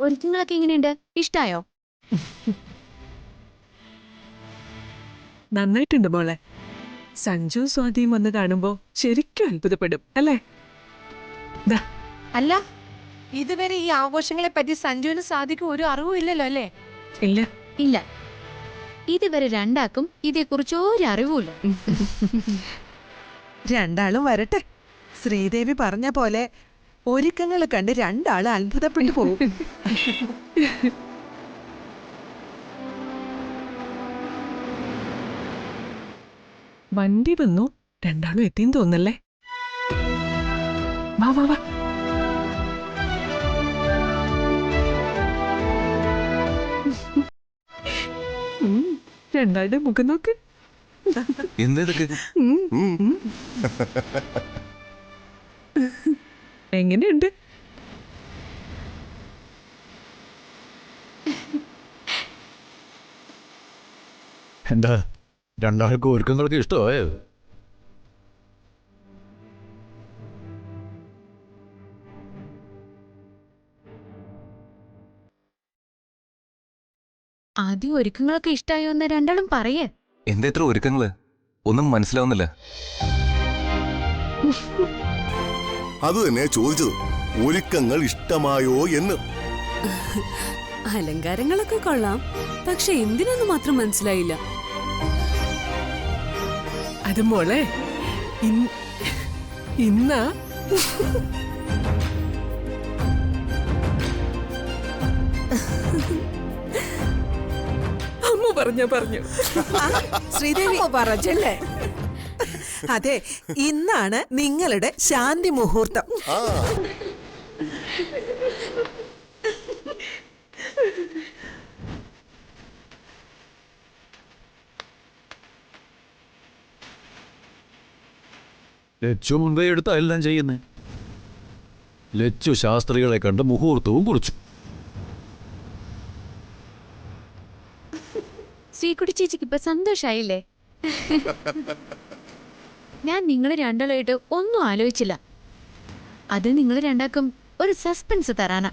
ഒരുക്കങ്ങളൊക്കെ എങ്ങനെയുണ്ട്? ഇഷ്ടായോ? നന്നായിട്ടുണ്ട് മോളെ. സഞ്ജു സ്വാതിയും വന്ന് കാണുമ്പോ ശരിക്കും അത്ഭുതപ്പെടും അല്ലേ? അല്ല, ഇതുവരെ ഈ ആഘോഷങ്ങളെ പറ്റി സഞ്ജുവിന് സാധിക്കും ഒരു അറിവും ഇല്ലല്ലോ അല്ലേ? ഇല്ല. ഇല്ല, ഇതുവരെ രണ്ടാക്കും ഇതേക്കുറിച്ച് ഒരു അറിവുമില്ല. രണ്ടാളും വരട്ടെ. ശ്രീദേവി പറഞ്ഞ പോലെ ഒരുക്കങ്ങൾ കണ്ട് രണ്ടാളും അത്ഭുതപ്പെട്ടു പോകും. വണ്ടി വന്നു, രണ്ടാളും എത്തിയെന്ന് തോന്നല്ലേ? വാ വാ വാ. രണ്ടാളുടെ മുഖം നോക്ക്. എന്തൊക്കെ എങ്ങനെയുണ്ട്? എന്താ രണ്ടാൾക്കും ഒരുക്കങ്ങൾക്ക് ഇഷ്ടമായോ? ആദ്യം ഒരുക്കങ്ങളൊക്കെ ഇഷ്ടായോ എന്ന് രണ്ടാളും പറയേ. എന്താ ഇത്ര ഒരുക്കങ്ങള്? ഒന്നും മനസ്സിലാവുന്നില്ല. അത് തന്നെ ചോദിച്ചത്, ഒരുക്കങ്ങൾ ഇഷ്ടമായോ എന്ന്. അലങ്കാരങ്ങളൊക്കെ കൊള്ളാം, പക്ഷെ എന്തിനെന്ന് മാത്രം മനസ്സിലായില്ല. അത് മോളെ, ഇന്നാ അമ്മ പറഞ്ഞു. ശ്രീദേവി പറഞ്ഞല്ലേ? അതെ, ഇന്നാണ് നിങ്ങളുടെ ശാന്തി മുഹൂർത്തം. ലച്ചു മുൻപേ എടുത്ത എല്ലാം ചെയ്യുന്നേ. ലച്ചു ശാസ്ത്രികളെ കണ്ട് മുഹൂർത്തവും കുറിച്ചു. ശ്രീകുട്ടി ചേച്ചിക്ക് ഇപ്പൊ സന്തോഷായില്ലേ? ഞാൻ നിങ്ങൾ രണ്ടാളായിട്ട് ഒന്നും ആലോചിച്ചില്ല. അത് നിങ്ങൾ രണ്ടാക്കും ഒരു സസ്പെൻസ് തരാനാ.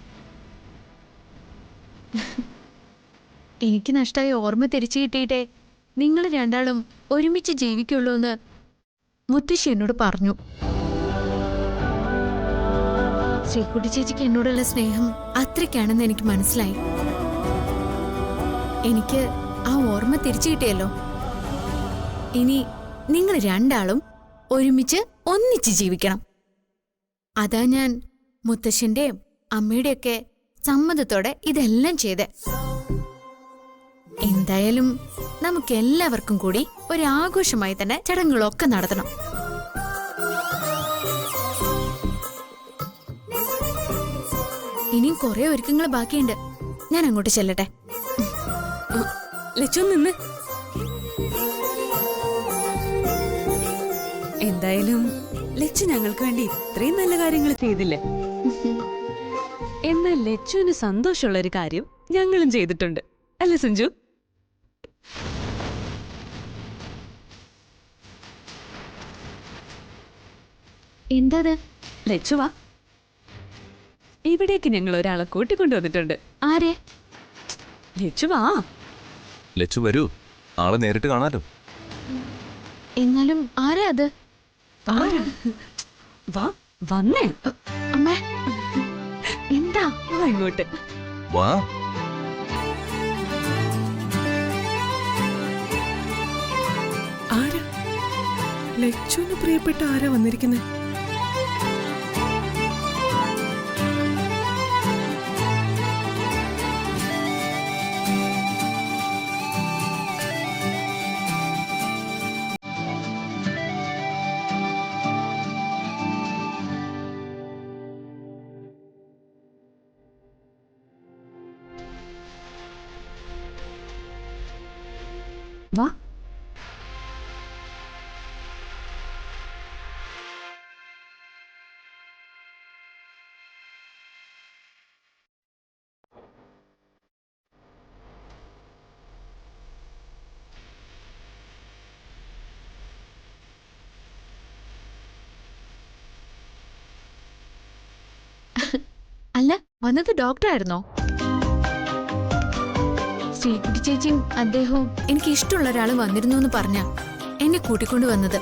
എനിക്ക് നഷ്ടമായ ഓർമ്മ തിരിച്ചു കിട്ടിയിട്ടേ നിങ്ങൾ രണ്ടാളും ഒരുമിച്ച് ജീവിക്കുള്ളൂ എന്ന് മുത്തശ്ശി എന്നോട് പറഞ്ഞു. ശ്രീകുട്ടി ചേച്ചിക്ക് എന്നോടുള്ള സ്നേഹം അത്രയ്ക്കാണെന്ന് എനിക്ക് മനസ്സിലായി. എനിക്ക് ആ ഓർമ്മ തിരിച്ചു കിട്ടിയല്ലോ. ഇനി നിങ്ങൾ രണ്ടാളും ഒരുമിച്ച് ഒന്നിച്ച് ജീവിക്കണം. അതാ ഞാൻ മുത്തശ്ശന്റെയും അമ്മയുടെയൊക്കെ സമ്മതത്തോടെ ഇതെല്ലാം ചെയ്തേ. എന്തായാലും നമുക്ക് എല്ലാവർക്കും കൂടി ഒരാഘോഷമായി തന്നെ ചടങ്ങുകളൊക്കെ നടത്തണം. ഇനിയും കുറെ ഒരുക്കങ്ങൾ ബാക്കിയുണ്ട്. ഞാൻ അങ്ങോട്ട് ചെല്ലട്ടെ. ലച്ചു നിന്ന്. എന്തായാലും ലച്ചു ഞങ്ങൾക്ക് വേണ്ടി ഇത്രയും നല്ല കാര്യങ്ങൾ ചെയ്തില്ലേ? എന്നാൽ ലച്ചുവിന് സന്തോഷമുള്ള ഒരു കാര്യം ഞങ്ങളും ചെയ്തിട്ടുണ്ട് അല്ലേ സഞ്ജു? എന്താ ലച്ചു വാ, ഇവിടേക്ക് ഞങ്ങൾ ഒരാളെ കൂട്ടിക്കൊണ്ടുവന്നിട്ടുണ്ട്. ആരെ? ലച്ചു വാ. ലച്ചു വരൂ, ആളെ നേരിട്ട് കാണാലോ. എന്നാലും ആരാ അത്? വാ, വന്നേ. അമ്മ എന്താ? വാ ഇങ്ങോട്ട്. വാ. ആരാ? ലച്ചുവിന് പ്രിയപ്പെട്ട ആരാ വന്നിരിക്കുന്നത്? വാ. അല്ല, വന്നത് ഡോക്ടറായിരുന്നോ? ശ്രീകുട്ടി ചേച്ചിയും അദ്ദേഹവും എനിക്ക് ഇഷ്ടമുള്ള ഒരാൾ വന്നിരുന്നു എന്ന് പറഞ്ഞ എന്നെ കൂട്ടിക്കൊണ്ടു വന്നത്.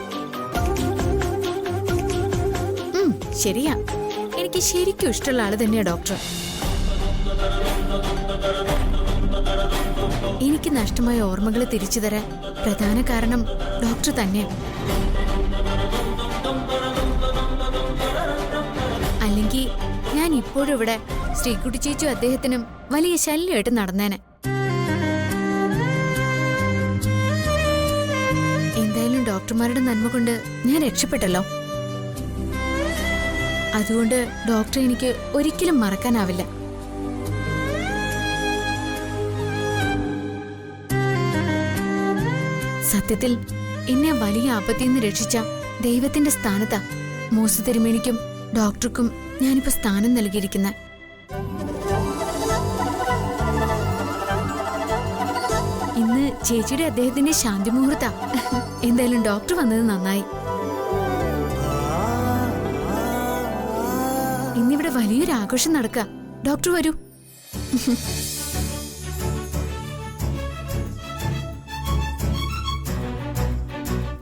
ശരിയാ, എനിക്ക് ശരിക്കും ഇഷ്ടമുള്ള ആള് തന്നെയാ ഡോക്ടർ. എനിക്ക് നഷ്ടമായ ഓർമ്മകൾ തിരിച്ചു തരാൻ പ്രധാന കാരണം ഡോക്ടർ തന്നെയാണ്. അല്ലെങ്കിൽ ഞാൻ ഇപ്പോഴും ഇവിടെ ശ്രീകുട്ടി ചേച്ചിയും അദ്ദേഹത്തിനും വലിയ ശല്യമായിട്ട് നടന്നേനെ. എന്തായാലും ഡോക്ടർമാരുടെ നന്മ കൊണ്ട് ഞാൻ രക്ഷപ്പെട്ടല്ലോ. അതുകൊണ്ട് ഡോക്ടറെ എനിക്ക് ഒരിക്കലും മറക്കാനാവില്ല. സത്യത്തിൽ എന്നെ വലിയ ആപത്തിൽ നിന്ന് രക്ഷിച്ച ദൈവത്തിന്റെ സ്ഥാനത്താ മൂസ തിരുമേനിക്കും ഡോക്ടർക്കും ഞാനിപ്പോ സ്ഥാനം നൽകിയിരിക്കുന്ന. ഇന്ന് ചേച്ചിയുടെ അദ്ദേഹത്തിന്റെ ശാന്തി മുഹൂർത്ത. എന്തായാലും ഡോക്ടർ വന്നത് നന്നായി. ഇന്നിവിടെ വലിയൊരു ആഘോഷം നടക്കുക. ഡോക്ടർ വരൂ.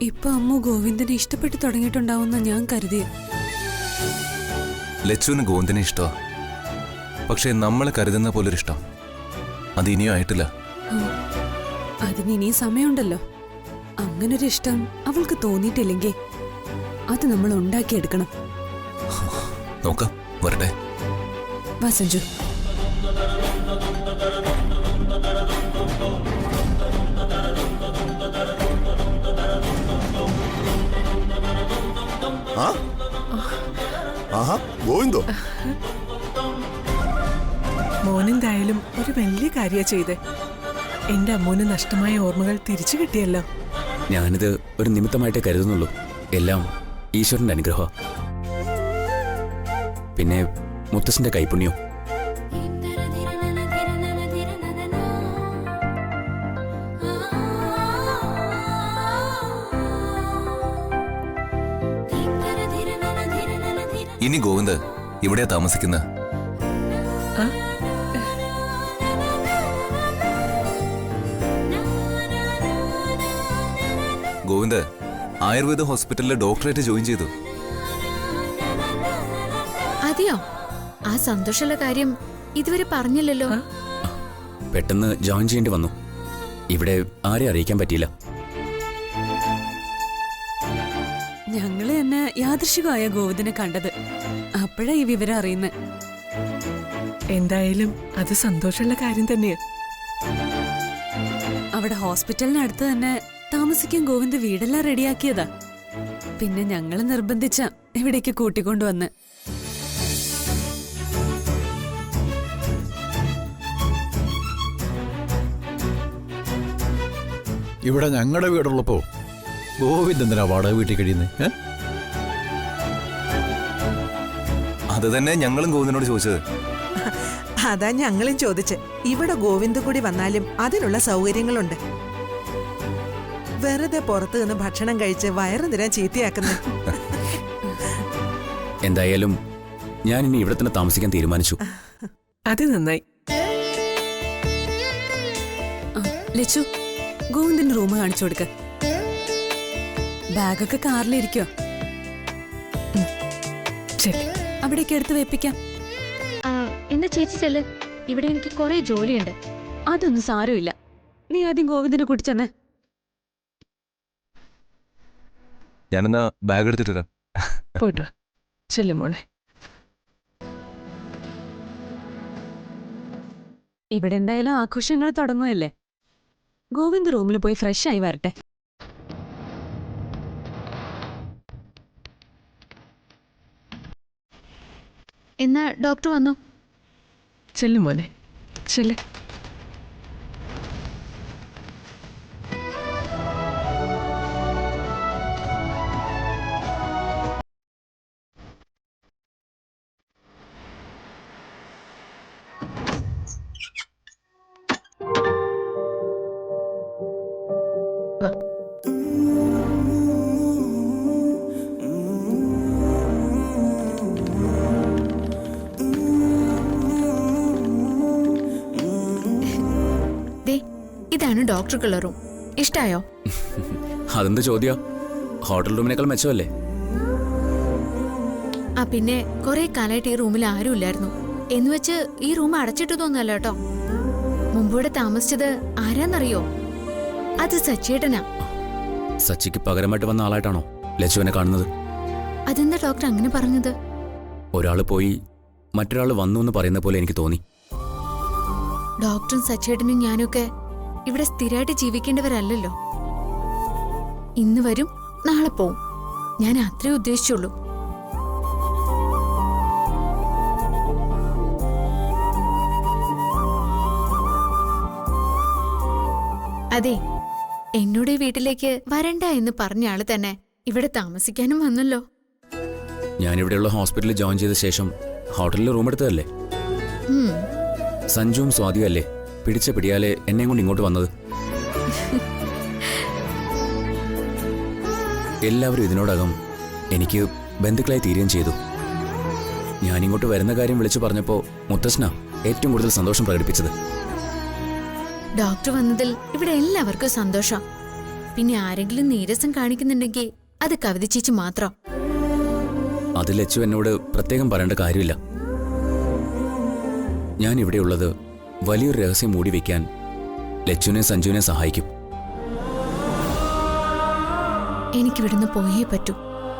ഇപ്പൊ അമ്മു ഗോവിന്ദനെ ഇഷ്ടപ്പെട്ടു തുടങ്ങിയിട്ടുണ്ടാവുന്ന ഞാൻ കരുതിയ. ലച്ചുവിന് ഗോവിന്ദനെ ഇഷ്ടമാ. പക്ഷെ നമ്മൾ കരുതുന്ന പോലൊരു ഇഷ്ടം അത് ഇനിയും ആയിട്ടില്ല. അതിന് ഇനിയും സമയമുണ്ടല്ലോ. അങ്ങനൊരു ഇഷ്ടം അവൾക്ക് തോന്നിയിട്ടില്ലെങ്കിൽ അത് നമ്മൾ ഉണ്ടാക്കിയെടുക്കണം. നോക്കാം, വരട്ടെ. വാ സഞ്ജു. ആഹാ, ഗോവിന്ദോ. മോനെന്തായാലും ഒരു വലിയ കാര്യ ചെയ്തേ. എന്റെ അമ്മൂന് നഷ്ടമായ ഓർമ്മകൾ തിരിച്ചു കിട്ടിയല്ലോ. ഞാനിത് ഒരു നിമിത്തമായിട്ടേ കരുതുന്നുള്ളൂ. എല്ലാം ഈശ്വരന്റെ അനുഗ്രഹം. പിന്നെ മുത്തശ്ശന്റെ കൈപുണ്യം. ഇനി ഗോവിന്ദ് ഇവിടെയാ താമസിക്കുന്ന. ഗോവിന്ദ് ആയുർവേദ ഹോസ്പിറ്റലിലെ ഡോക്ടറേറ്റ് ജോയിൻ ചെയ്തു. അതെയോ? ആ സന്തോഷമുള്ള കാര്യം ഇതുവരെ പറഞ്ഞില്ലല്ലോ. പെട്ടെന്ന് ജോയിൻ ചെയ്യേണ്ടി വന്നു. ഇവിടെ ആരെ അറിയിക്കാൻ പറ്റിയില്ല. ഞങ്ങള് തന്നെ യാദൃശികമായ ഗോവിന്ദനെ കണ്ടത്. അപ്പോഴാ ഈ വിവരം അറിയുന്നത്. എന്തായാലും അത് സന്തോഷമുള്ള കാര്യം തന്നെയാ. അവിടെ ഹോസ്പിറ്റലിനടുത്ത് തന്നെ താമസിക്കാൻ ഗോവിന്ദ് വീടെല്ലാം റെഡിയാക്കിയതാ. പിന്നെ ഞങ്ങള് നിർബന്ധിച്ച ഇവിടേക്ക് കൂട്ടിക്കൊണ്ടുവന്ന്. ഇവിടെ ഞങ്ങളുടെ വീടുള്ളപ്പോ ഗോവിന്ദ് എന്തിനാ വാടക വീട്ടിൽ കഴിയുന്നത്? അത് തന്നെ ഞങ്ങളും ഗോവിന്ദനോട് ചോദിച്ചത്. അതാ ഞങ്ങളും ചോദിച്ച്. ഇവിടെ ഗോവിന്ദ് കൂടി വന്നാലും അതിനുള്ള സൗകര്യങ്ങളുണ്ട്. വെറുതെ പുറത്തു നിന്ന് ഭക്ഷണം കഴിച്ച് വയറുനിരാൻ ചീത്തയാക്കുന്നത്. എന്തായാലും ഞാൻ ഇനി ഇവിടെ തന്നെ താമസിക്കാൻ തീരുമാനിച്ചു. അത് നന്നായി. ലച്ചു, ഗോവിന്ദിന്റെ റൂം കാണിച്ചു കൊടുക്ക. ബാഗൊക്കെ കാറിലിരിക്കോ? ശരി, അവിടേക്ക് എടുത്ത് വെപ്പിക്കാം. എന്നാ ചേച്ചി ചെല്ല്, ഇവിടെ എനിക്ക് കുറെ ജോലിയുണ്ട്. അതൊന്നും സാരമില്ല. നീ ആദ്യം ഗോവിന്ദനെ കൂട്ടിച്ചെന്നേ. ഞാനെന്നാ ബാഗ് എടുത്തിട്ട് വരാം. പോയിട്ട് ചെല്ലു മോളെ. ഇവിടെ എന്തായാലും ആഘോഷങ്ങൾ തുടങ്ങുമല്ലേ. ഗോവിന്ദ് റൂമിൽ പോയി ഫ്രഷ് ആയി വരട്ടെ. എന്നാ ഡോക്ടർ വന്നു. ചെല്ലു മോനെ, ചെല്ലേ. ഇതാണ് ഡോക്ടർക്കുള്ള റൂം. ഇഷ്ടായോ? അതെന്ത് ചോദ്യ? ഹോട്ടൽ റൂമിനേക്കാൾ മെച്ചമല്ലേ? ആ പിന്നെ കുറെ കാലമായിട്ട് ഈ റൂമിൽ ആരും ഇല്ലായിരുന്നു. എന്നുവെച്ച് ഈ റൂം അടച്ചിട്ടതൊന്നല്ല കേട്ടോ. മുമ്പിവിടെ താമസിച്ചത് ആരാന്നറിയോ? അത് സച്ചേട്ടനാ. സച്ചിക്ക് പകരമായിട്ട് വന്ന ആളായിട്ടാണോ ലച്ചുവിനെ കാണുന്നത്? അതെന്താ ഡോക്ടർ അങ്ങനെ പറഞ്ഞത്? ഒരാള് പോയി മറ്റൊരാൾ വന്നു എന്ന് പറയുന്ന പോലെ എനിക്ക് തോന്നി. ഡോക്ടറും സച്ചേട്ടനും ഞാനൊക്കെ ഇവിടെ സ്ഥിരമായിട്ട് ജീവിക്കേണ്ടവരല്ലല്ലോ. ഇന്ന് വരും, നാളെ പോവും. ഞാൻ അത്രേ ഉദ്ദേശിച്ചുള്ളൂ. അതെ, എന്നോട് ഈ വീട്ടിലേക്ക് വരണ്ട എന്ന് പറഞ്ഞ ആള് തന്നെ ഇവിടെ താമസിക്കാനും വന്നല്ലോ. ഞാനിവിടെയുള്ള ഹോസ്പിറ്റലിൽ ജോയിൻ ചെയ്ത ശേഷം ഹോട്ടലിൽ റൂം എടുത്തതല്ലേ? സഞ്ജുവും സ്വാതിയും അല്ലേ പിടിച്ച പിടിയാലെ എന്നെയും കൊണ്ട് ഇങ്ങോട്ട് വന്നത്. എല്ലാവരും ഇതിനോടകം എനിക്ക് ബന്ധുക്കളായി തീരുകയും ചെയ്തു. ഞാനിങ്ങോട്ട് വരുന്ന കാര്യം വിളിച്ചു പറഞ്ഞപ്പോൾ മുത്തശ്ശനാ ഏറ്റവും കൂടുതൽ സന്തോഷം പ്രകടിപ്പിച്ചത്. ഡോക്ടർ വന്നതിൽ ഇവിടെ എല്ലാവർക്കും സന്തോഷം. പിന്നെ ആരെങ്കിലും നീരസം കാണിക്കുന്നുണ്ടെങ്കിൽ അത് കവിത ചേച്ചി മാത്രം. അത് ലച്ചു എന്നോട് പ്രത്യേകം പറയേണ്ട കാര്യമില്ല. ഞാൻ ഇവിടെയുള്ളത് വലിയൊരു രഹസ്യം മൂടി വയ്ക്കാൻ ലച്ചുവിനെ സഞ്ജുവിനെ സഹായിക്കും. എനിക്കിവിടുന്ന് പോയേ പറ്റൂ.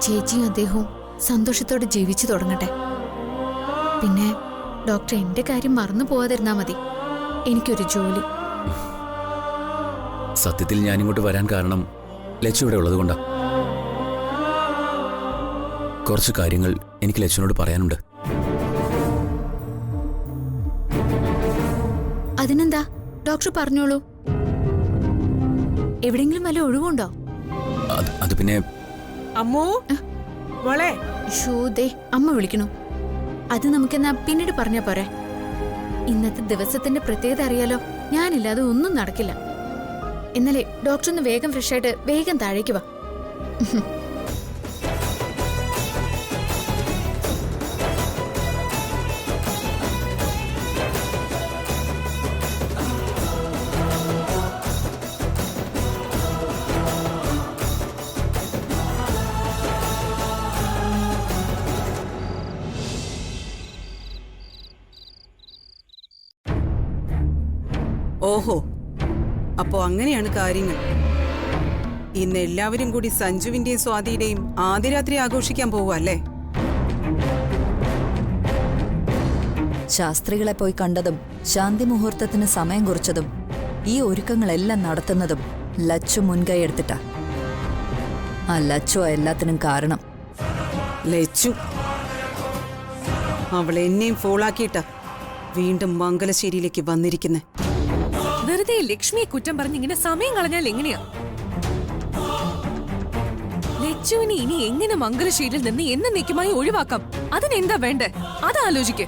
ചേച്ചിയും അദ്ദേഹവും സന്തോഷത്തോടെ ജീവിച്ചു തുടങ്ങട്ടെ. പിന്നെ ഡോക്ടർ എന്റെ കാര്യം മറന്നു പോവാതിരുന്നാ മതി. എനിക്കൊരു ജോലി. സത്യത്തിൽ ഞാനിങ്ങോട്ട് വരാൻ കാരണം ലച്ചു ഇവിടെ ഉള്ളത് കൊണ്ടാ. കുറച്ച് കാര്യങ്ങൾ എനിക്ക് ലച്ചുവിനോട് പറയാനുണ്ട്. അതിനെന്താ, ഡോക്ടർ പറഞ്ഞോളൂ. എവിടെങ്കിലും വല്ല ഒഴിവുണ്ടോ? അത് പിന്നെ അമ്മോ മോളെ. ദേ അമ്മ വിളിക്കണു. അത് നമുക്കെന്നാ പിന്നീട് പറഞ്ഞാ പോരെ. ഇന്നത്തെ ദിവസത്തിന്റെ പ്രത്യേകത അറിയാലോ. ഞാനില്ലാതെ ഒന്നും നടക്കില്ല. എന്നാലേ ഡോക്ടർ ഒന്ന് വേഗം ഫ്രഷായിട്ട് വേഗം താഴേക്ക് വാ. ഓഹോ, അപ്പോ അങ്ങനെയാണ് കാര്യങ്ങൾ. ഇന്ന് എല്ലാവരും കൂടി സഞ്ജുവിന്റെയും സ്വാതിയുടെയും ആദ്യ രാത്രി ആഘോഷിക്കാൻ പോവല്ലേ? ശാസ്ത്രികളെ പോയി കണ്ടതും ശാന്തി മുഹൂർത്തത്തിന് സമയം കുറിച്ചതും ഈ ഒരുക്കങ്ങളെല്ലാം നടത്തുന്നതും ലച്ചു മുൻകൈ എടുത്തിട്ടാ. ആ ലച്ചു എല്ലാത്തിനും കാരണം. ലച്ചു അവൾ എന്നെയും ഫോളാക്കിയിട്ട വീണ്ടും മംഗലശ്ശേരിയിലേക്ക് വന്നിരിക്കുന്നെ. വെറുതെ ലക്ഷ്മിയെ കുറ്റം പറഞ്ഞ് ഇങ്ങനെ സമയം കളഞ്ഞാൽ എങ്ങനെയാ? ലച്ചുവിനെ ഇനി എങ്ങനെ മംഗലശ്ശേരിയിൽ നിന്ന് എന്നേക്കുമായി ഒഴിവാക്കാം? അതിനെന്താ വേണ്ടേ? അതാലോചിക്ക്.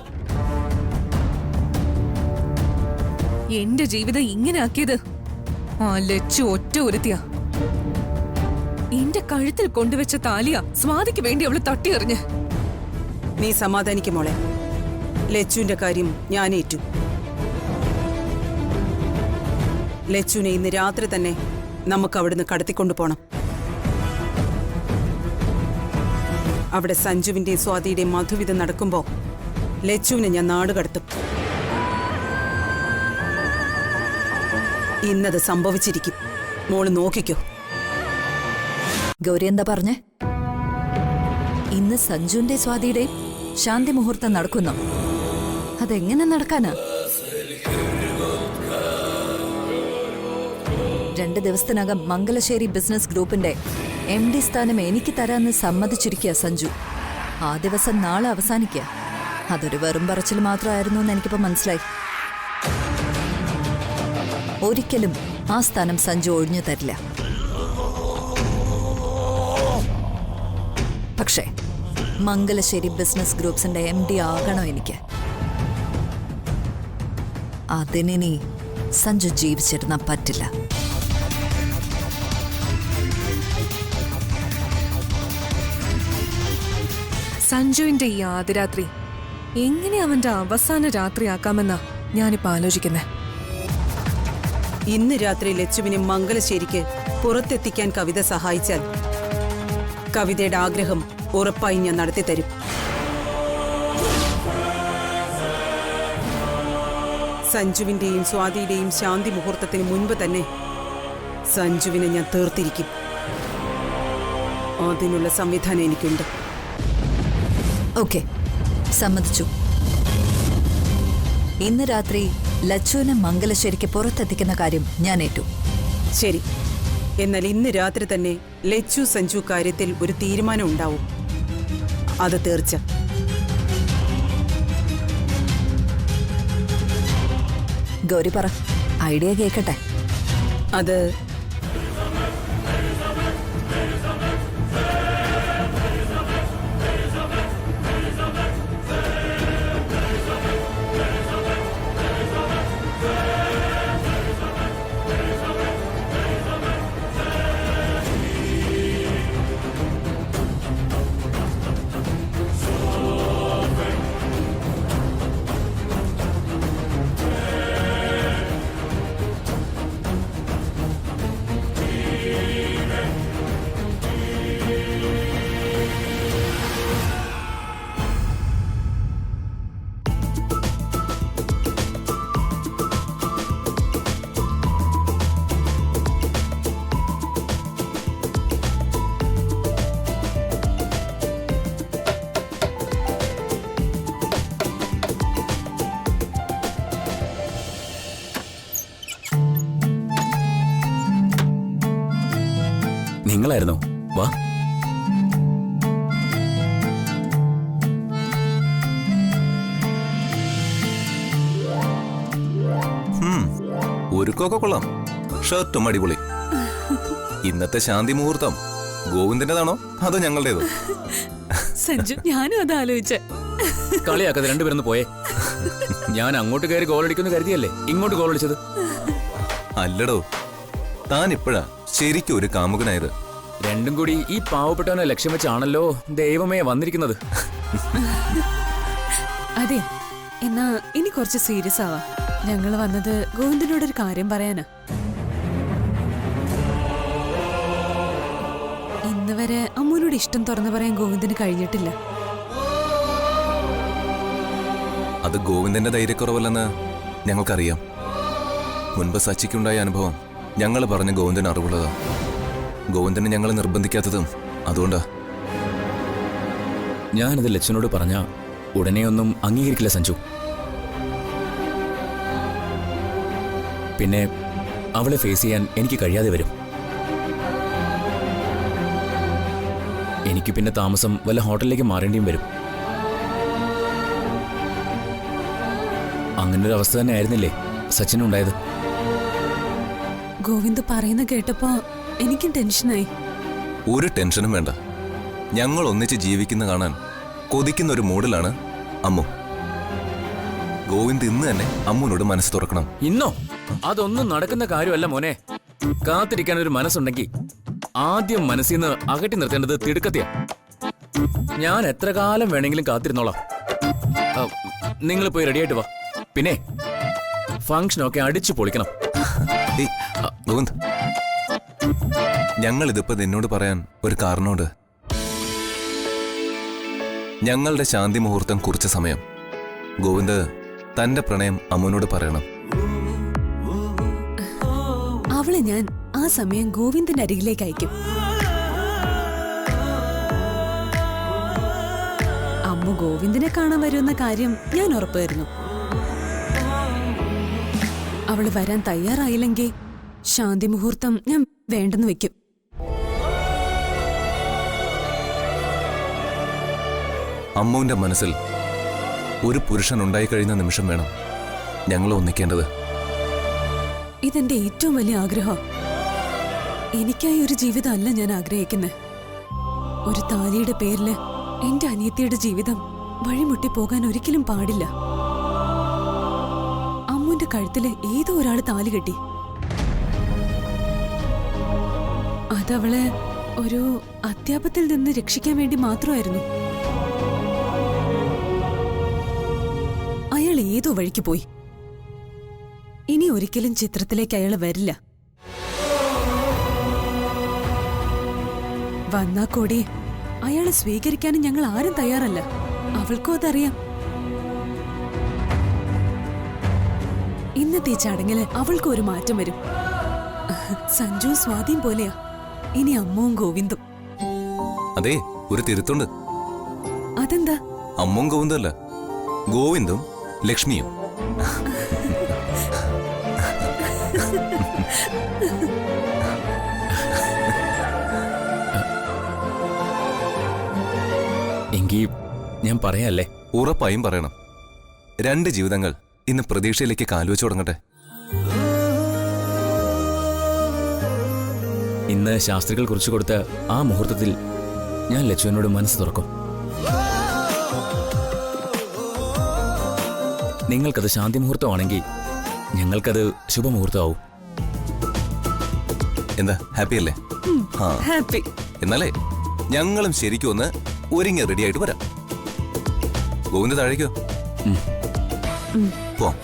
എന്റെ ജീവിതം ഇങ്ങനെ ആക്കിയത് ആ ലച്ചു ഒറ്റ ഒരുത്തിയാ. എന്റെ കഴുത്തിൽ കൊണ്ടുവച്ച താലിയ സ്വാതിക്ക് വേണ്ടി അവള് തട്ടിയെറിഞ്ഞ്. നീ സമാധാനിക്കും മോളെ. ലച്ചുവിന്റെ കാര്യം ഞാൻ ഏറ്റു. ലച്ചുവിനെ ഇന്ന് രാത്രി തന്നെ നമുക്ക് അവിടുന്ന് കടത്തിക്കൊണ്ടു പോണം. അവിടെ സഞ്ജുവിന്റെയും സ്വാതിയുടെയും മധുവിധം നടക്കുമ്പോ ലച്ചുവിനെ ഞാൻ നാട് കടത്തും. ഇന്നത് സംഭവിച്ചിരിക്കും. മോള് നോക്കിക്കോ. ഗൗരി എന്താ പറഞ്ഞേ? ഇന്ന് സഞ്ജുവിന്റെ സ്വാതിയുടെയും ശാന്തി മുഹൂർത്തം നടക്കുന്നു. അതെങ്ങനെ നടക്കാനാ? 2 ദിവസത്തിനകം മംഗലശ്ശേരി ബിസിനസ് ഗ്രൂപ്പിന്റെ MD സ്ഥാനം എനിക്ക് തരാന്ന് സമ്മതിച്ചിരിക്കുക സഞ്ജു. ആ ദിവസം നാളെ അവസാനിക്കുക. അതൊരു വെറും പറച്ചിൽ മാത്രമായിരുന്നു എന്ന് എനിക്കിപ്പോ മനസ്സിലായി. ഒരിക്കലും ആ സ്ഥാനം സഞ്ജു ഒഴിഞ്ഞു തരില്ല. പക്ഷേ മംഗലശ്ശേരി ബിസിനസ് ഗ്രൂപ്പ്സിന്റെ MD ആകണം എനിക്ക്. അതിനി സഞ്ജു ജീവിച്ചിരുന്നാ പറ്റില്ല. സഞ്ജുവിന്റെ ഈ ആദ്യരാത്രി എങ്ങനെ അവന്റെ അവസാന രാത്രിയാക്കാമെന്നാ ഞാനിപ്പോ ആലോചിക്കുന്നേ. ഇന്ന് രാത്രി ലച്ചുവിനെ മംഗലശ്ശേരിക്ക് പുറത്തെത്തിക്കാൻ കവിത സഹായിച്ചാൽ കവിതയുടെ ആഗ്രഹം ഉറപ്പായി ഞാൻ നടത്തിത്തരും. സഞ്ജുവിന്റെയും സ്വാതിയുടെയും ശാന്തി മുഹൂർത്തത്തിന് മുൻപ് തന്നെ സഞ്ജുവിനെ ഞാൻ തീർത്തിരിക്കും. അതിനുള്ള സംവിധാനം എനിക്കുണ്ട്. ഓക്കെ, സമ്മതിച്ചു. ഇന്ന് രാത്രി ലച്ചുവിനെ മംഗലശ്ശേരിക്ക് പുറത്തെത്തിക്കുന്ന കാര്യം ഞാൻ ഏറ്റു. ശരി, എന്നാൽ ഇന്ന് രാത്രി തന്നെ ലച്ചു സഞ്ജു കാര്യത്തിൽ ഒരു തീരുമാനം ഉണ്ടാവും. അത് തീർച്ച. ഗൗരി പറ, ഐഡിയ കേൾക്കട്ടെ. അത് നിങ്ങളായിരുന്നോ? വാ. ഒരുക്കൊക്കെ കൊള്ളാം. ഷർട്ടും അടിപൊളി. ഇന്നത്തെ ശാന്തി മുഹൂർത്തം ഗോവിന്ദന്റേതാണോ അതോ ഞങ്ങളുടേതോ? സഞ്ജു, ഞാനും അത് ആലോചിച്ച. കളിയാക്കാതെ രണ്ടുപേരൊന്ന് പോയേ. ഞാൻ അങ്ങോട്ട് കയറി ഗോളടിക്കുന്നു കരുതിയല്ലേ ഇങ്ങോട്ട് ഗോളടിച്ചത്? അല്ലടോ, താൻ ഇപ്പോഴാ ശരിക്കും ഒരു കാമുകനായത്. രണ്ടും കൂടി ഈ പാവപ്പെട്ടവനെ ലക്ഷ്യം വെച്ചാണല്ലോ ദൈവമേ വന്നിരിക്കുന്നത്. അതെ, എന്നാ ഇനി കുറച്ച് സീരിയസ് ആവാ. ഞങ്ങള് വന്നത് ഗോവിന്ദനോടൊരു കാര്യം പറയാനാ. ഇന്ന് വരെ അമ്മൂനോട് ഇഷ്ടം തുറന്നു പറയാൻ ഗോവിന്ദന് കഴിഞ്ഞിട്ടില്ല. അത് ഗോവിന്ദന്റെ ധൈര്യക്കുറവല്ലെന്ന് ഞങ്ങൾക്കറിയാം. മുൻപ് സച്ചിക്കുണ്ടായ അനുഭവം ഞങ്ങൾ പറഞ്ഞ ഗോവിന്ദന് അറിവുള്ളതാ. ഗോവിന്ദനെ ഞങ്ങൾ നിർബന്ധിക്കാത്തതും അതുകൊണ്ടാ. ഞാനത് ലക്ഷ്മണോട് പറഞ്ഞ ഉടനെ ഒന്നും അംഗീകരിക്കില്ല സഞ്ജു. പിന്നെ അവളെ ഫേസ് ചെയ്യാൻ എനിക്ക് കഴിയാതെ വരും. എനിക്ക് പിന്നെ താമസം വല്ല ഹോട്ടലിലേക്ക് മാറേണ്ടിയും വരും. അങ്ങനൊരു അവസ്ഥ തന്നെ ആയിരുന്നില്ലേ സച്ചിനുണ്ടായത്? ഗോവിന്ദ് പറയുന്ന കേട്ടപ്പോ എനിക്കും ടെൻഷനായി. ഒരു ടെൻഷനും വേണ്ട. ഞങ്ങൾ ഒന്നിച്ച് ജീവിക്കുന്ന കാണാൻ കൊതിക്കുന്ന ഒരു മൂഡിലാണ് അമ്മു. ഗോവിന്ദ് ഇന്ന് തന്നെ അമ്മുവിനോട് മനസ്സ് തുറക്കണം. ഇന്നോ? അതൊന്നും നടക്കുന്ന കാര്യമല്ല മോനെ. കാത്തിരിക്കാൻ ഒരു മനസ്സുണ്ടെങ്കിൽ ആദ്യം മനസ്സിൽ നിന്ന് അകറ്റി നിർത്തേണ്ടത് തിടുക്കത്തിയാ. ഞാൻ എത്ര കാലം വേണമെങ്കിലും കാത്തിരുന്നോളാം. നിങ്ങൾ പോയി റെഡിയായിട്ട് വാ. പിന്നെ ഫംഗ്ഷനൊക്കെ അടിച്ചു പൊളിക്കണം. ഗോവിന്ദ്, ഞങ്ങളിതിപ്പോ നിന്നോട് പറയാൻ ഒരു കാരണമുണ്ട്. ഞങ്ങളുടെ ശാന്തി മുഹൂർത്തം കുറിച്ച സമയം ഗോവിന്ദ് തന്റെ പ്രണയം അമ്മുവിനോട് പറയണം. അവളെ ഞാൻ ആ സമയം ഗോവിന്ദന്റെ അരികിലേക്ക് അയക്കും. അമ്മു ഗോവിന്ദനെ കാണാൻ വരുമെന്ന കാര്യം ഞാൻ ഉറപ്പായിരുന്നു. അവള് വരാൻ തയ്യാറായില്ലെങ്കിൽ ശാന്തി മുഹൂർത്തം ഞാൻ വേണ്ടെന്ന് വെക്കും. അമ്മുവിന്റെ മനസ്സിൽ ഒരു പുരുഷൻ ഉണ്ടായിക്കഴിയുന്ന നിമിഷം വേണം ഞങ്ങൾ ഒന്നിക്കേണ്ടത്. ഇതെന്റെ ഏറ്റവും വലിയ ആഗ്രഹം. എനിക്കായി ഒരു ജീവിതമല്ല ഞാൻ ആഗ്രഹിക്കുന്നത്. ഒരു താലിയുടെ പേരില് എന്റെ അനിയത്തിയുടെ ജീവിതം വഴിമുട്ടി പോകാൻ ഒരിക്കലും പാടില്ല. അമ്മുവിന്റെ കഴുത്തില് ഏതോ ഒരാള് താലി കെട്ടി. അതവളെ ഒരു അത്യാപത്തിൽ നിന്ന് രക്ഷിക്കാൻ വേണ്ടി മാത്രമായിരുന്നു. അയാൾ ഏതോ വഴിക്ക് പോയി. ഇനി ഒരിക്കലും ചിത്രത്തിലേക്ക് അയാൾ വരില്ല. വന്നാ കൂടി അയാളെ സ്വീകരിക്കാനും ഞങ്ങൾ ആരും തയ്യാറല്ല. അവൾക്കും അതറിയാം. ഇന്നത്തെ ഈ ചടങ്ങില് അവൾക്കും ഒരു മാറ്റം വരും. സഞ്ജു സ്വാധീൻ പോലെയാ ഇനി അമ്മുവും ഗോവിന്ദും. അതെ, ഒരു തിരുത്തുണ്ട്. അതെന്താ? അമ്മും ഗോവിന്ദും അല്ല, ഗോവിന്ദും ലക്ഷ്മിയും. എങ്കി ഞാൻ പറയാല്ലേ? ഉറപ്പായും പറയണം. 2 ജീവിതങ്ങൾ ഇന്ന് പ്രതീക്ഷയിലേക്ക് കാലുവെച്ചു തുടങ്ങട്ടെ. ഇന്ന് ശാസ്ത്രികൾ കുറിച്ചു കൊടുത്ത ആ മുഹൂർത്തത്തിൽ ഞാൻ ലച്ചുവിനോട് മനസ്സ് തുറക്കും. നിങ്ങൾക്കത് ശാന്തി മുഹൂർത്തമാണെങ്കിൽ ഞങ്ങൾക്കത് ശുഭമുഹൂർത്തമാവും. എന്താ, ഹാപ്പി അല്ലേ? ഹാപ്പി. എന്നാലേ ഞങ്ങളും ശരിക്കും ഒന്ന് ഒരുങ്ങി റെഡി ആയിട്ട് വരാം. ഗോവിന്ദ താഴേക്കോ? പോവാം.